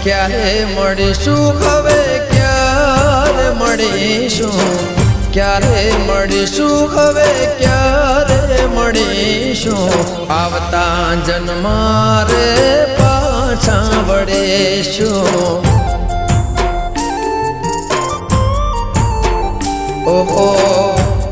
ક્યારે મળીશું હવે ક્યારે મળીશું ક્યારે મળીશું હવે ક્યારે મળીશું આવતા જન્મારે પાછા વળીશું ઓહો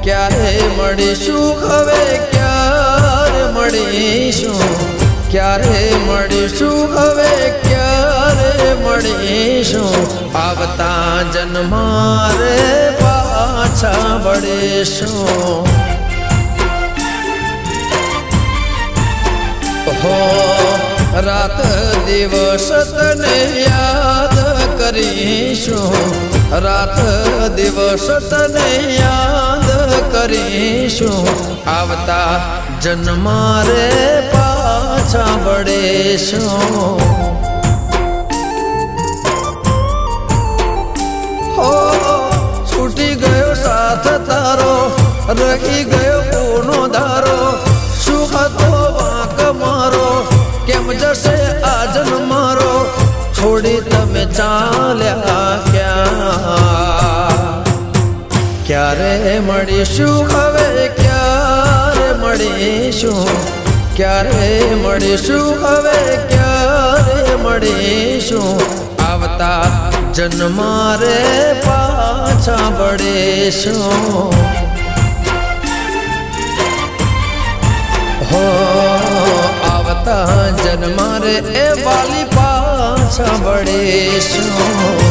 ક્યારે મળીશું હવે ક્યારે મળીશું ક્યારે મળીશું હવે ક્યારે મળીશું આવતા જન્મારે પાછા વળીશું હો રાત દિવસ તને યાદ કરીશું રાત દિવસ તને યાદ કરીશું આવતા જન્મારે પાછા વળીશું હો છૂટી ગયો સાથ તારો રહી ગયો કોનો ધારો શું હતો વાંક મારો કેમ જશે આ જન્મારો છોડી તમે ચાલ્યા ક્યારે મળીશું હવે ક્યારે મળીશું ક્યારે મળીશું હવે ક્યારે મળીશું આવતા જન્મારે પાછા વળીશું હો આવતા જન્મારે એ વાલી પાછા વળીશું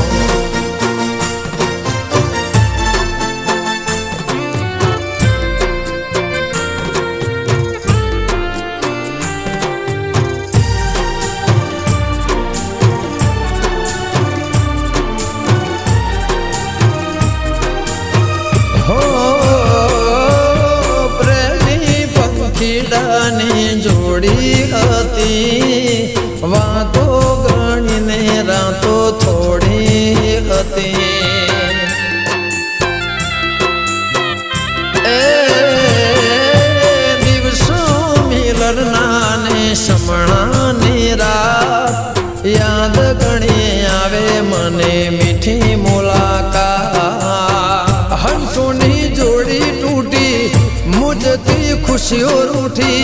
ખીડાની જોડી હતી વાતો ગણીને રાતો થોડી હતી એ દિવસો મિલનના ને સમણાની રાત યાદ ઘણી આવે મને મીઠી મુલાકાત હંસોની જોડી તૂટી મુજતી ખુશીઓ રૂઠી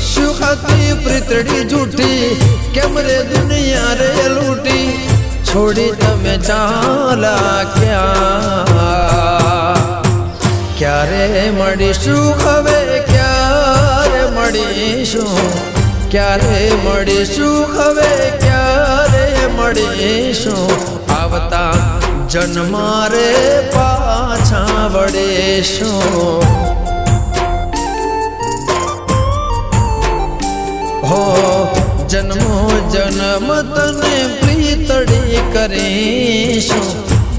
સુખતી પ્રીતડી જૂઠી કેમ રે દુનિયા રે લૂટી છોડી તમે ચાલા ક્યારે મળીશું હવે ક્યારે મળીશું ક્યારે મળીશું હવે ક્યારે મળીશું આવતા જન્મારે પાછા વળીશું હો જન્મો જન્મ તને પ્રીતડી કરીશું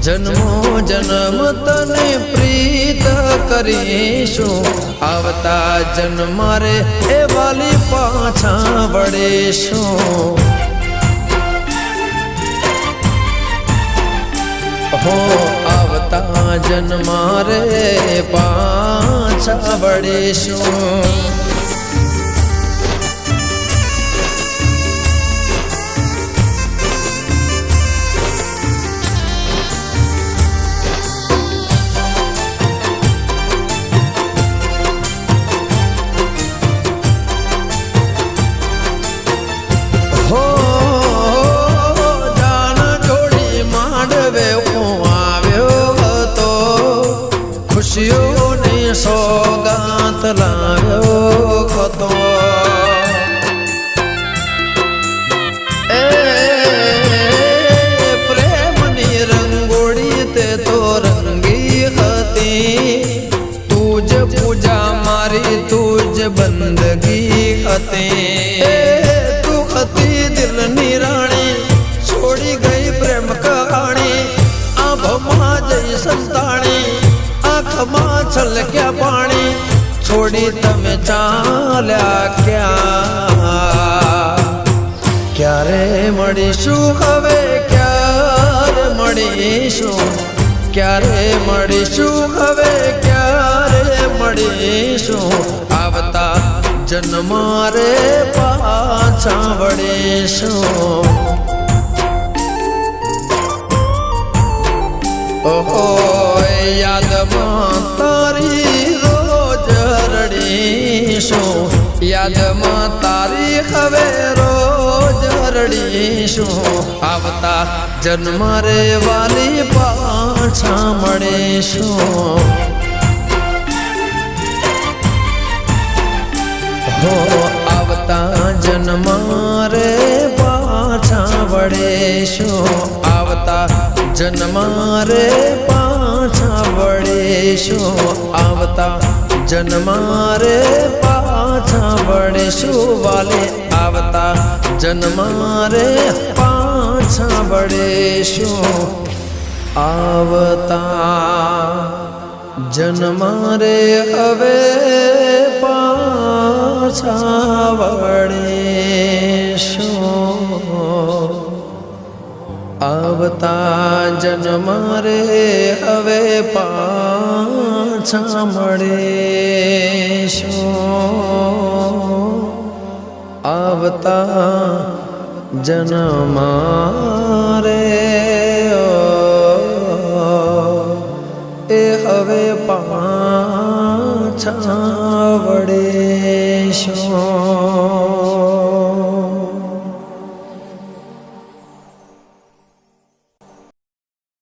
જન્મો જન્મ તને પ્રીત કરીશું આવતા જન્મારે એ વાલી પાછા વળીશું હો આવતા જન્મારે પાછા વળીશું ખુશીઓની સોગાત લાવ્યો હતો એ પ્રેમની રંગોળી તે તો રંગી હતી તું જ પૂજા મારી તું જ બંદગી હતી તું હતી દિલની રાણી છોડી ગઈ પ્રેમ કહાણી આંખમાં જઈ સંતાણી આંખમાં છલક્યા પાણી છોડી તમે ચાલ્યા ક્યાં ક્યારે મળીશું હવે ક્યારે મળીશું ક્યારે મળીશું હવે ક્યારે મળીશું આવતા જન્મારે પાછા વળીશું ઓહો યાદમાં તારી રોજ રડીશું યાદમાં તારી હવે રોજ રડીશું આવતા જન્મ રે વાલી પાછા મળીશું હો આવતા જન્મ રે પાછા વળીશું આવતા જન્મ રે પાછા વળીશું આવતા જન્મ રે પાછા વળીશું વાલે આવતા જન્મ રે પાછા વળીશું આવતા જન્મ રે હવે પાછા વળીશું આવતા જન્મ રે હવે પાછા મળીશું આવતા જન્મ રે એ હવે પાછા